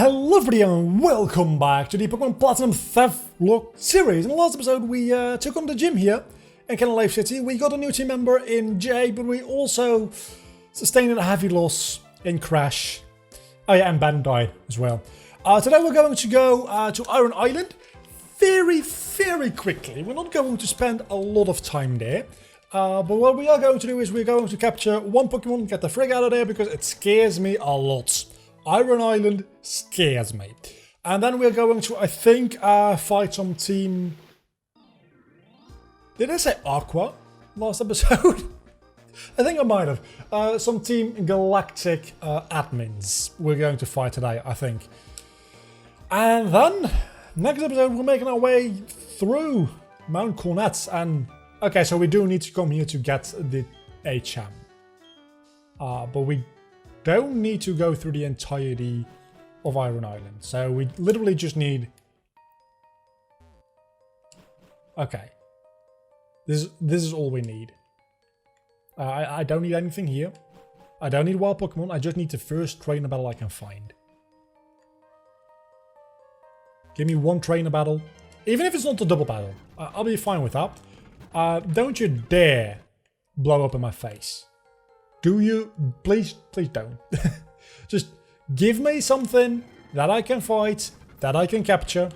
Hello everybody and welcome back to the Pokemon Platinum Theftlocke series. In the last episode we took on the gym here in Cannon Lake City. We got a new team member in Jay, but we also sustained a heavy loss in Crash. Oh yeah, and Ben died as well. Today we're going to go to Iron Island very quickly. We're not going to spend a lot of time there. But what we are going to do is we're going to capture one Pokemon, get the frig out of there because it scares me a lot. Iron Island scares me. And then we're going to, I think, fight some team... Did I say Aqua last episode? I think I might have. Some team Galactic admins we're going to fight today, I think. And then, next episode, we're making our way through Mount Cornets. And, okay, so we do need to come here to get the HM. But we don't need to go through the entirety of Iron Island. So we literally just need... Okay. This is all we need. I don't need anything here. I don't need wild Pokemon. I just need the first trainer battle I can find. Give me one trainer battle. Even if it's not a double battle. I'll be fine with that. Don't you dare blow up in my face. Do you? Please don't. Just give me something that I can fight, that I can capture.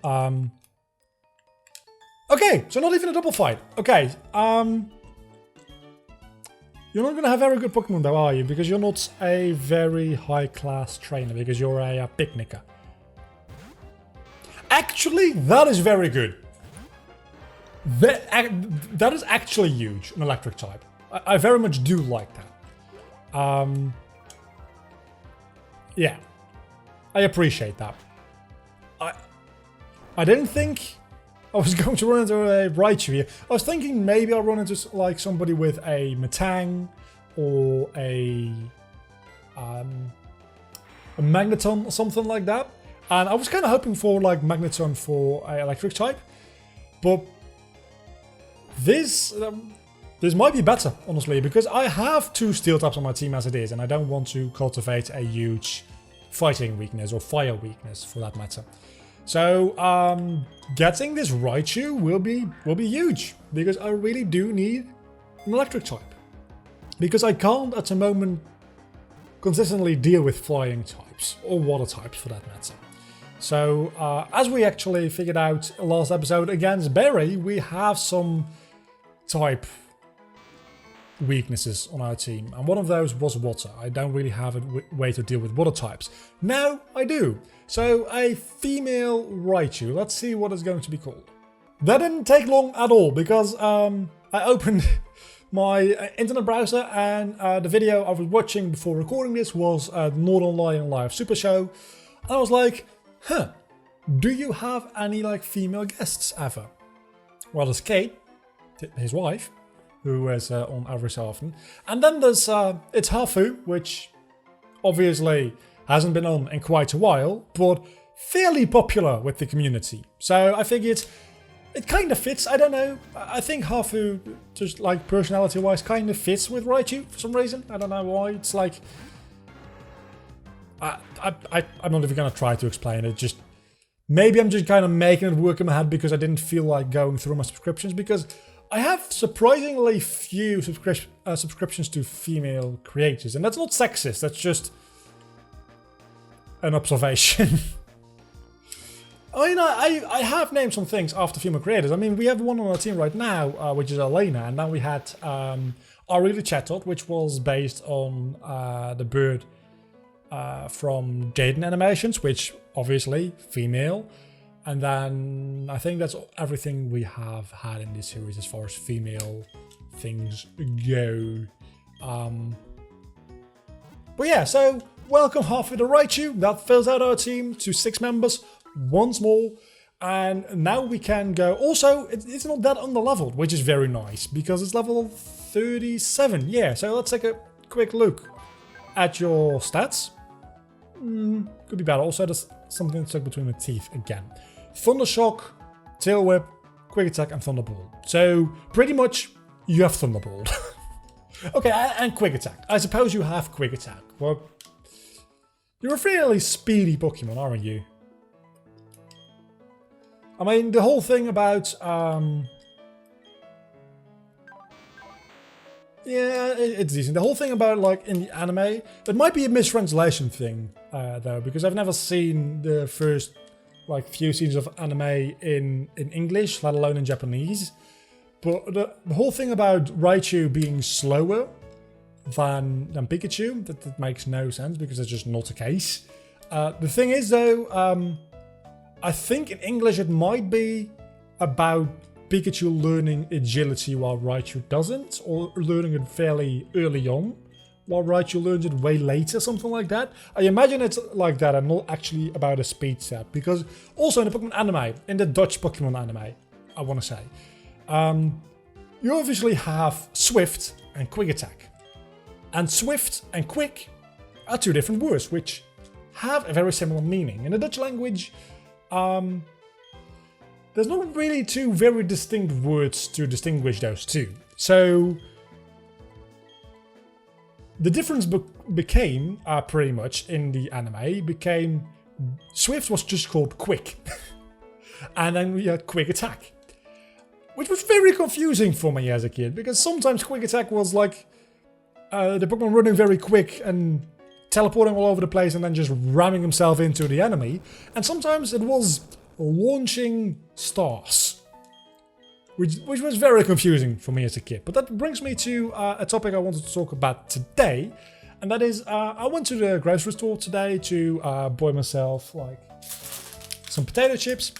Okay, so not even a double fight. Okay, you're not going to have very good Pokemon though, are you? Because you're not a very high-class trainer, because you're a picnicker. Actually, that is very good. That is actually huge, an electric type. I very much do like that. Yeah, I appreciate that. I didn't think I was going to run into a Raichu here. I was thinking maybe I'll run into like somebody with a Metang or a Magneton or something like that. And I was kind of hoping for like Magneton for an electric type, but this might be better, honestly, because I have two steel types on my team as it is, and I don't want to cultivate a huge fighting weakness or fire weakness for that matter. So getting this Raichu will be huge, because I really do need an electric type. Because I can't at the moment consistently deal with flying types, or water types for that matter. So as we actually figured out last episode against Barry, we have some type weaknesses on our team, and one of those was water. I don't really have a way to deal with water types. Now I do. So a female Raichu. Let's see what it's going to be called. That didn't take long at all, because I opened my internet browser and the video I was watching before recording this was the Northern Lion Live Super Show, and I was like, huh, do you have any like female guests ever? Well, there's Kate, his wife, who is on every so often. And then there's it's Hafu, which obviously hasn't been on in quite a while, but fairly popular with the community. So I figured it kind of fits. I don't know. I think Hafu, just like personality-wise, kind of fits with Raichu for some reason. I don't know why. It's like... I'm not even going to try to explain it. Just maybe I'm just kind of making it work in my head because I didn't feel like going through my subscriptions, because I have surprisingly few subscriptions to female creators, and that's not sexist, that's just an observation. I mean, I have named some things after female creators. I mean, we have one on our team right now, which is Elena, and then we had Ari the Chatot, which was based on the bird from Jaden Animations, which obviously female. And then I think that's everything we have had in this series as far as female things go. But yeah, so welcome Hafu to Raichu. That fills out our team to 6 members once more. And now we can go. Also, it's not that underleveled, which is very nice because it's level 37. Yeah, so let's take a quick look at your stats. Could be better. Also, there's something stuck between the teeth again. Thunder Shock, Tail Whip, Quick Attack, and Thunderbolt. So pretty much you have Thunderbolt. Okay, and Quick Attack. I suppose you have Quick Attack. Well, You're a fairly speedy Pokemon, aren't you? I mean, the whole thing about... yeah, it's decent. The whole thing about, like, in the anime, it might be a mistranslation thing, though, because I've never seen the first, like, few scenes of anime in English, let alone in Japanese. But the whole thing about Raichu being slower than Pikachu, that makes no sense, because that's just not the case. The thing is, though, I think in English it might be about Pikachu learning agility while Raichu doesn't, or learning it fairly early on, while Raichu learns it way later, something like that. I imagine it's like that and not actually about a speed set, because also in the Pokemon anime, in the Dutch Pokemon anime, I want to say, you obviously have Swift and Quick Attack. And Swift and Quick are two different words, which have a very similar meaning. In the Dutch language, there's not really two very distinct words to distinguish those two. So the difference became, pretty much in the anime, became Swift was just called Quick. And then we had Quick Attack. Which was very confusing for me as a kid, because sometimes Quick Attack was like the Pokemon running very quick and teleporting all over the place and then just ramming himself into the enemy. And sometimes it was launching stars, which was very confusing for me as a kid. But that brings me to a topic I wanted to talk about today, and that is I went to the grocery store today to buy myself like some potato chips,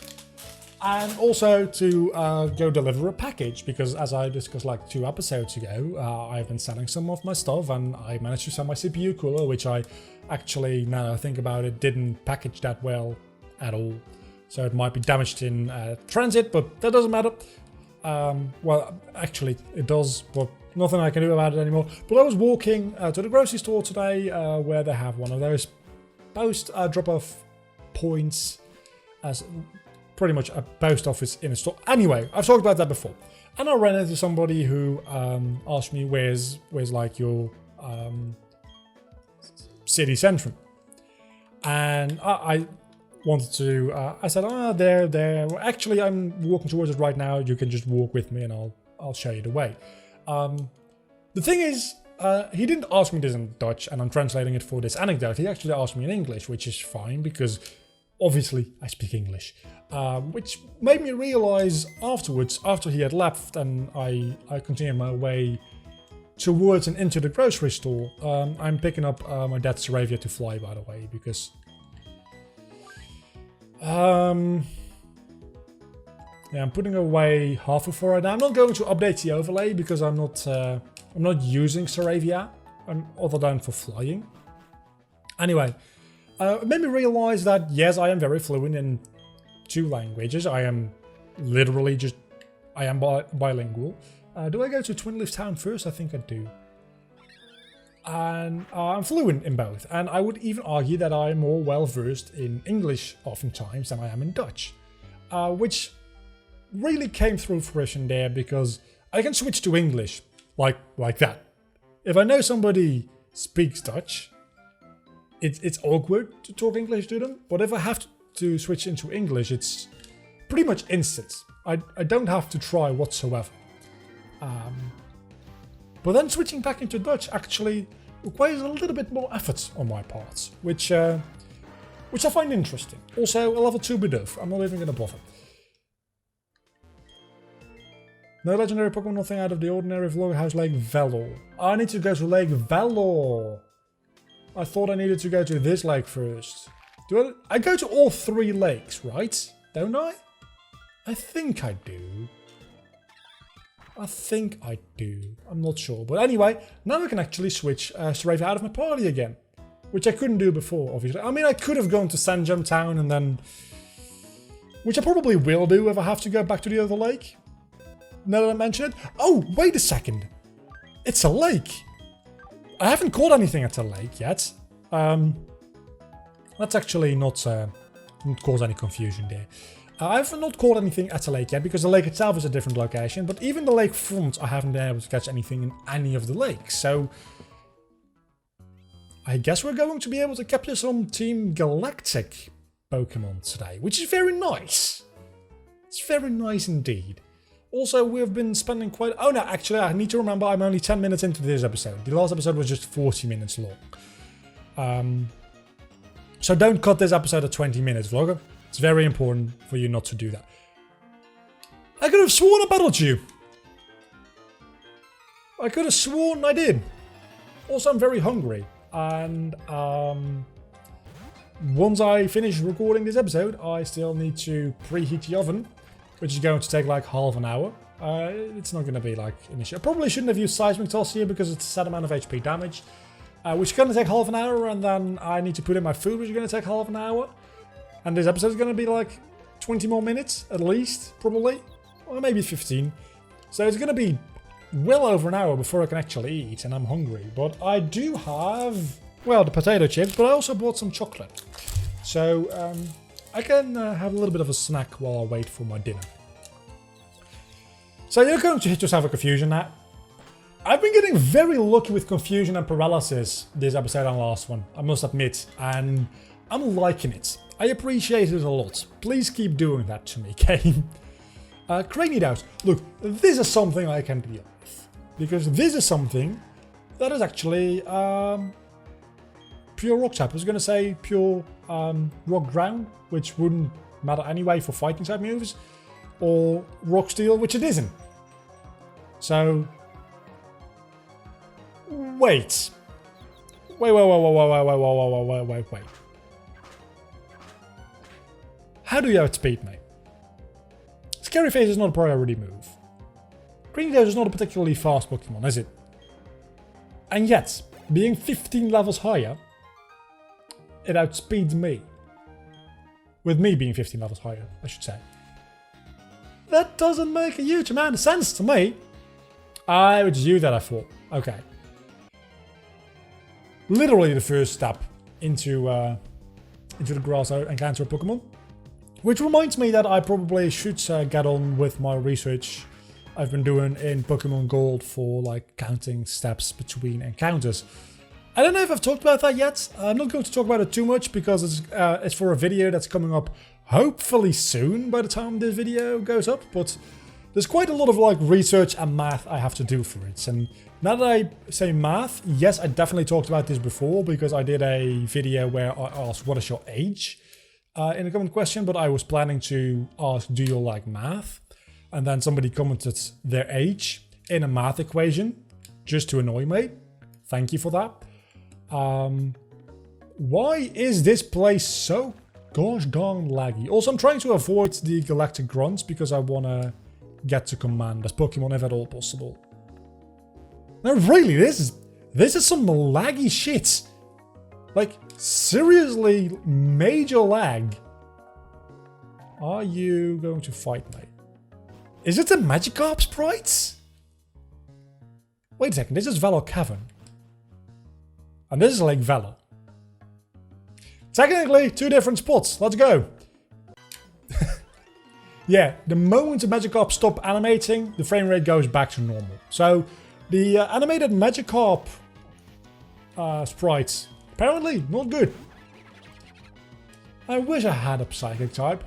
and also to go deliver a package, because as I discussed like 2 episodes ago, I've been selling some of my stuff, and I managed to sell my CPU cooler, which I actually, now that I think about it, didn't package that well at all. So it might be damaged in transit, but that doesn't matter. Well, actually it does, but nothing I can do about it anymore. But I was walking to the grocery store today, where they have one of those post drop-off points, as pretty much a post office in a store. Anyway, I've talked about that before. And I ran into somebody who asked me, where's like your city centrum? And I wanted to, I said, there. Actually, I'm walking towards it right now. You can just walk with me and I'll show you the way. The thing is, he didn't ask me this in Dutch, and I'm translating it for this anecdote. He actually asked me in English, which is fine, because obviously I speak English. Which made me realize afterwards, after he had left and I continued my way towards and into the grocery store, I'm picking up my dad's Saravia to fly, by the way, because yeah, I'm putting away half of it right now. I'm not going to update the overlay because I'm not using Saravia other than for flying. Anyway, it made me realize that yes, I am very fluent in 2 languages. I am literally just, I am bilingual. Do I go to Twin Leaf Town first? I think I do. And I'm fluent in both. And I would even argue that I'm more well versed in English oftentimes than I am in Dutch. Which really came through fruition there, because I can switch to English like that. If I know somebody speaks Dutch, it's awkward to talk English to them. But if I have to switch into English, it's pretty much instant. I don't have to try whatsoever. But then switching back into Dutch actually requires a little bit more effort on my part, which I find interesting. Also, a level 2 Bidoof. I'm not even going to bother. No legendary Pokemon, nothing out of the ordinary. Vloghouse Lake Velor. I need to go to Lake Velor. I thought I needed to go to this lake first. I go to all 3 lakes, right? Don't I? I think I do. I'm not sure. But anyway, now I can actually switch Saravia out of my party again. Which I couldn't do before, obviously. I mean, I could have gone to Sanjam Town and then... which I probably will do if I have to go back to the other lake. Now that I mention it. Oh, wait a second. It's a lake. I haven't caught anything at the lake yet. Let's actually not cause any confusion there. I've not caught anything at the lake yet, because the lake itself is a different location, but even the lake front, I haven't been able to catch anything in any of the lakes, so I guess we're going to be able to capture some Team Galactic Pokemon today, which is very nice. It's very nice indeed. Also, we've been spending quite... Oh no, actually, I need to remember I'm only 10 minutes into this episode. The last episode was just 40 minutes long. So don't cut this episode at 20 minutes, vlogger. It's very important for you not to do that. I could have sworn I battled you. I could have sworn I did. Also, I'm very hungry. And once I finish recording this episode, I still need to preheat the oven, which is going to take like half an hour. It's not going to be like an issue. I probably shouldn't have used Seismic Toss here because it's a set amount of HP damage, which is going to take half an hour, and then I need to put in my food, which is going to take half an hour. And this episode is going to be like 20 more minutes at least, probably, or maybe 15. So it's going to be well over an hour before I can actually eat, and I'm hungry. But I do have, well, the potato chips, but I also bought some chocolate. So I can have a little bit of a snack while I wait for my dinner. So you're going to hit yourself a confusion now. I've been getting very lucky with confusion and paralysis this episode and last one, I must admit, and I'm liking it. I appreciate it a lot. Please keep doing that to me, game. Cranidos. Look, this is something I can deal with, because this is something that is actually pure rock type. I was going to say pure rock ground, which wouldn't matter anyway for fighting type moves, or rock steel, which it isn't. So wait. How do you outspeed me? Scary Face is not a priority move. Cranidos is not a particularly fast Pokemon, is it? And yet, being 15 levels higher, it outspeeds me. With me being 15 levels higher, I should say. That doesn't make a huge amount of sense to me. It was you that I thought. Okay. Literally the first step into the grass encounter Pokemon. Which reminds me that I probably should get on with my research I've been doing in Pokemon Gold for like counting steps between encounters. I don't know if I've talked about that yet. I'm not going to talk about it too much because it's for a video that's coming up hopefully soon by the time this video goes up. But there's quite a lot of like research and math I have to do for it. And now that I say math, yes, I definitely talked about this before because I did a video where I asked what is your age in a comment question, but I was planning to ask, do you like math? And then somebody commented their age in a math equation just to annoy me. Thank you for that. Why is this place so gosh darn laggy? Also, I'm trying to avoid the Galactic grunts because I want to get to command as Pokemon if at all possible. No, really, this is some laggy shit. Like, seriously, major lag. Are you going to fight me? Is it the Magikarp sprites? Wait a second, this is Valor Cavern. And this is Lake Valor. Technically, two different spots. Let's go. Yeah, the moment the Magikarp stop animating, the frame rate goes back to normal. So, the animated Magikarp sprites, apparently not good. I wish I had a Psychic type.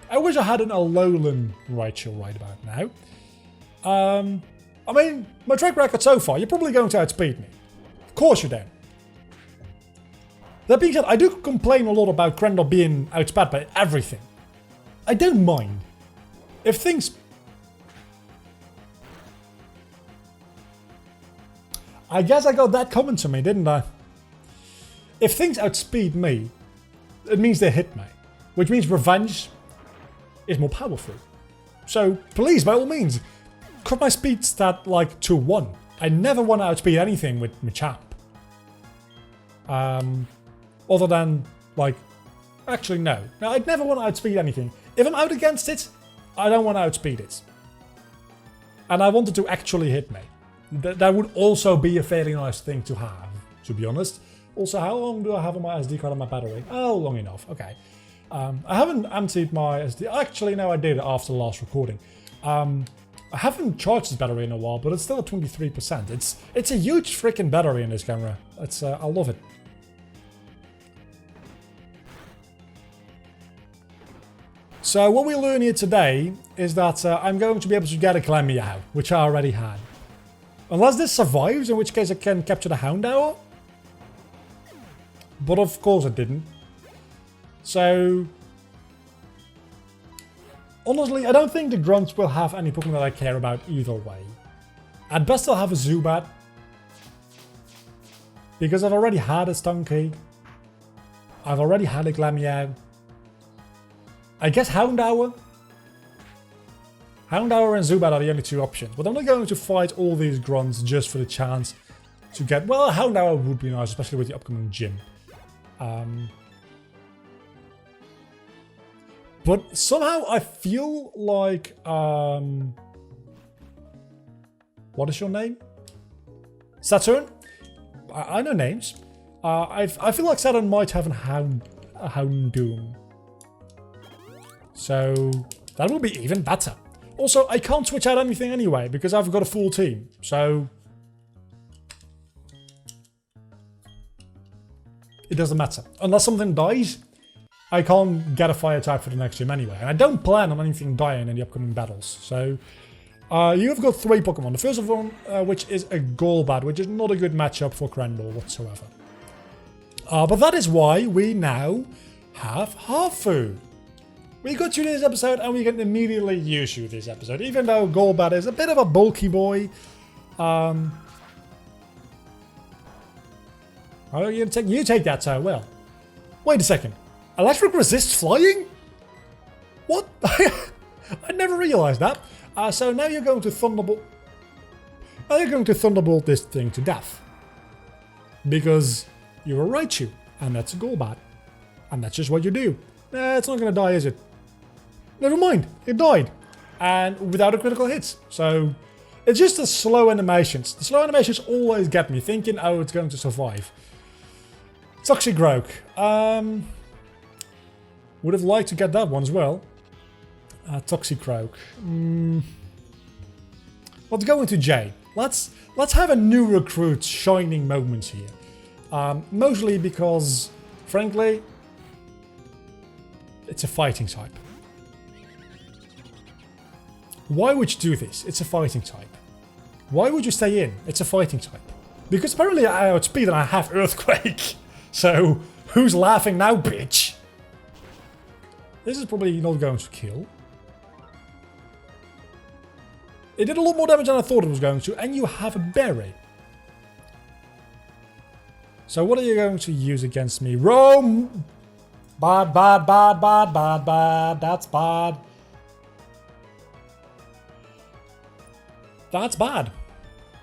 I wish I had an Alolan Raichu right about now. I mean, my track record so far, you're probably going to outspeed me. Of course you do. That being said, I do complain a lot about Crandall being outsped by everything. I don't mind. If things... I guess I got that coming to me, didn't I? If things outspeed me, it means they hit me. Which means revenge is more powerful. So please, by all means, cut my speed stat like to 1. I never want to outspeed anything with Machamp. Other than, like... Actually, no. No, I'd never want to outspeed anything. If I'm out against it, I don't want to outspeed it. And I want it to actually hit me. That would also be a fairly nice thing to have, to be honest. Also, how long do I have on my SD card and my battery? Oh, long enough. Okay. I haven't emptied my SD. Actually, no, I did after the last recording. I haven't charged this battery in a while, but it's still at 23%. It's a huge freaking battery in this camera. I love it. So what we learn here today is that I'm going to be able to get a Glameow, which I already had. Unless this survives, in which case I can capture the Houndour. But of course it didn't. So honestly, I don't think the Grunts will have any Pokemon that I care about either way. At best I'll have a Zubat. Because I've already had a Stunky. I've already had a Glameow. I guess Houndour. Houndour and Zubat are the only two options. But I'm not going to fight all these Grunts just for the chance to get... Well, Houndour would be nice, especially with the upcoming gym. But somehow I feel like... what is your name? Saturn? I know names. I feel like Saturn might have a Houndoom. So that will be even better. Also, I can't switch out anything anyway because I've got a full team. So it doesn't matter. Unless something dies, I can't get a fire type for the next gym anyway. And I don't plan on anything dying in the upcoming battles. So you've got 3 Pokemon. The first of them, which is a Golbat, which is not a good matchup for Crandall whatsoever. But that is why we now have Hafu. We got you this episode and we can immediately use you this episode. Even though Golbat is a bit of a bulky boy. Oh, you take that so well. Wait a second. Electric resists flying? What? I never realized that. So now you're going to Thunderbolt. Now you're going to Thunderbolt this thing to death. Because you're a Raichu. And that's a Golbat. And that's just what you do. It's not going to die, is it? Never mind. It died. And without a critical hit. So it's just the slow animations. The slow animations always get me thinking, oh, it's going to survive. Toxicroak. Would have liked to get that one as well. Toxicroak. Let's go into J. Let's have a new recruit shining moments here. Mostly because, frankly, it's a fighting type. Why would you do this? It's a fighting type. Why would you stay in? It's a fighting type. Because apparently I outspeed and I have Earthquake. So, who's laughing now, bitch? This is probably not going to kill. It did a lot more damage than I thought it was going to, and you have a berry. So what are you going to use against me? Rome! Bad, bad, bad, bad, bad, bad. That's bad. That's bad.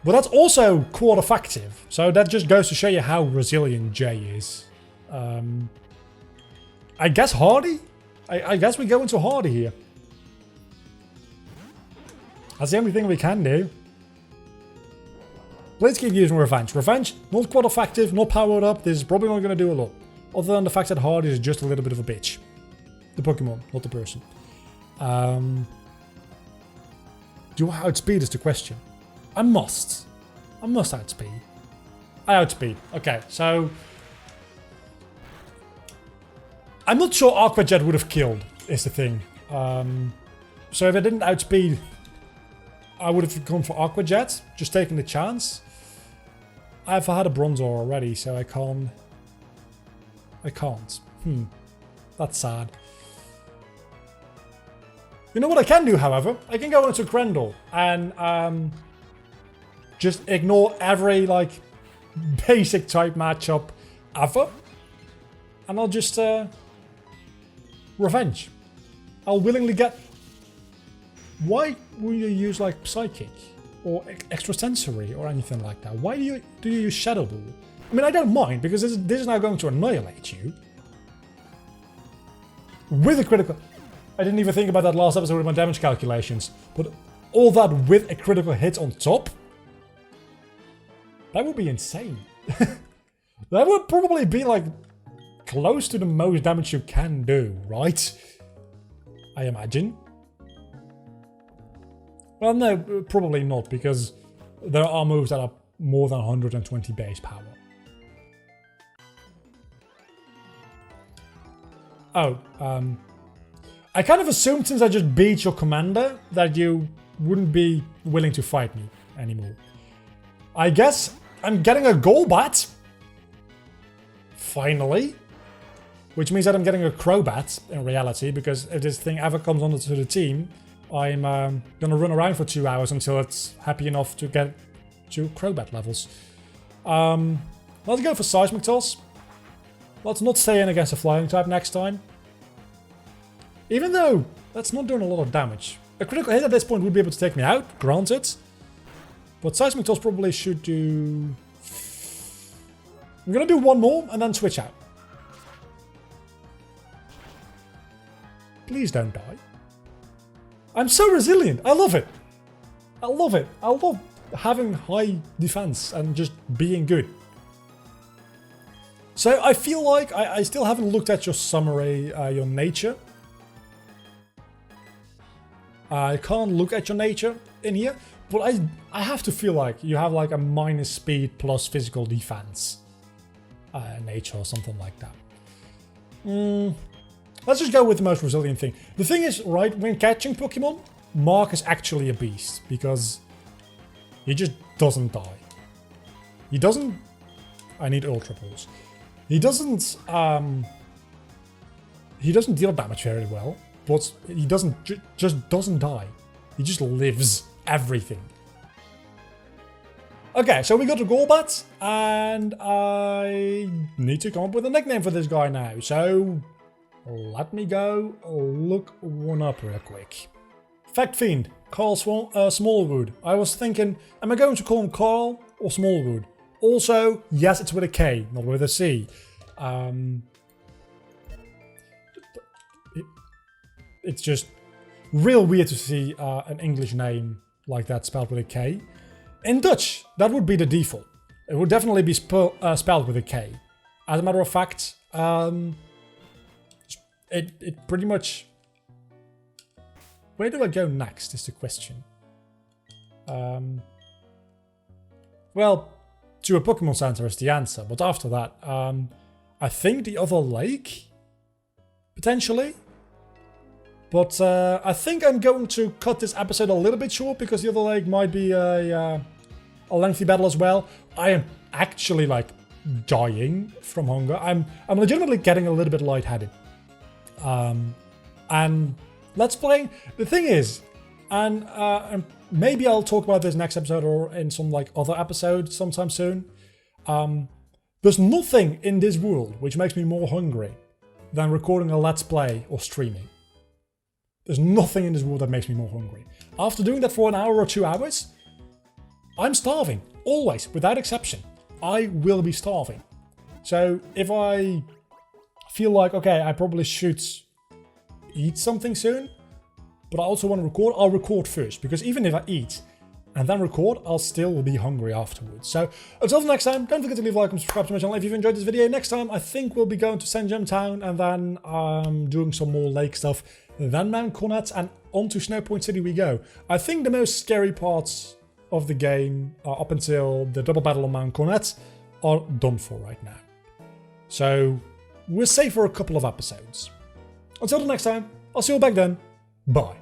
But that's also quite effective. So that just goes to show you how resilient Jay is. I guess Hardy? I guess we go into Hardy here. That's the only thing we can do. Let's keep using Revenge. Revenge, not quite effective, not powered up. This is probably not going to do a lot. Other than the fact that Hardy is just a little bit of a bitch. The Pokemon, not the person. Do I outspeed is the question. I must. I must outspeed. I outspeed. Okay, so... I'm not sure Aqua Jet would have killed, is the thing. So if I didn't outspeed, I would have gone for Aqua Jet, just taking the chance. I've had a Bronzor already, so I can't. That's sad. You know what I can do, however? I can go into Crandall and just ignore every, like, basic type matchup ever. And I'll just, Revenge. I'll willingly get... Why will you use, like, Psychic? Or Extrasensory or anything like that? Why do you use Shadow Ball? I mean, I don't mind, because this is now going to annihilate you. With a critical... I didn't even think about that last episode with my damage calculations. But all that with a critical hit on top? That would be insane. That would probably be, like, close to the most damage you can do, right? I imagine. Well, no, probably not, because there are moves that are more than 120 base power. I kind of assumed since I just beat your commander that you wouldn't be willing to fight me anymore. I guess I'm getting a Golbat. Finally. Which means that I'm getting a Crobat in reality, because if this thing ever comes onto the team, I'm gonna run around for 2 hours until it's happy enough to get to Crobat levels. Let's go for Seismic Toss. Let's not stay in against a flying type next time. Even though that's not doing a lot of damage. A critical hit at this point would be able to take me out, granted. But Seismic Toss probably should do... I'm gonna do one more and then switch out. Please don't die. I'm so resilient. I love it. I love it. I love having high defense and just being good. So I feel like I still haven't looked at your summary, your nature. I can't look at your nature in here, but I have to feel like you have like a minus speed plus physical defense nature or something like that. Let's just go with the most resilient thing. The thing is, right, when catching Pokemon, Mark is actually a beast because he just doesn't die. He doesn't... I need Ultra Balls. He doesn't deal damage very well, but he just doesn't die. He just lives everything. Okay, so we got the Golbat, and I need to come up with a nickname for this guy now. So let me go look one up real quick. Fact Fiend, Carl Smallwood. I was thinking, am I going to call him Carl or Smallwood? Also, yes, it's with a K, not with a C. It's just real weird to see an English name like that spelled with a K. In Dutch, that would be the default. It would definitely be spelled with a K. As a matter of fact, it pretty much... Where do I go next is the question. Well, to a Pokemon Center is the answer, but after that, I think the other lake? Potentially? But I think I'm going to cut this episode a little bit short because the other lake might be a lengthy battle as well. I am actually like dying from hunger. I'm legitimately getting a little bit lightheaded. And let's play. The thing is, and maybe I'll talk about this next episode or in some like other episode sometime soon. There's nothing in this world which makes me more hungry than recording a Let's Play or streaming. There's nothing in this world that makes me more hungry. After doing that for an hour or 2 hours, I'm starving. Always, without exception. I will be starving. So if I feel like, okay, I probably should eat something soon, but I also want to record, I'll record first. Because even if I eat and then record, I'll still be hungry afterwards. So until the next time, don't forget to leave a like and subscribe to my channel if you've enjoyed this video. Next time, I think we'll be going to Senjam Town and then doing some more lake stuff. Then Mount Cornet and on to Snowpoint City we go. I think the most scary parts of the game up until the double battle on Mount Cornet are done for right now. So we're safe for a couple of episodes. Until the next time, I'll see you all back then. Bye.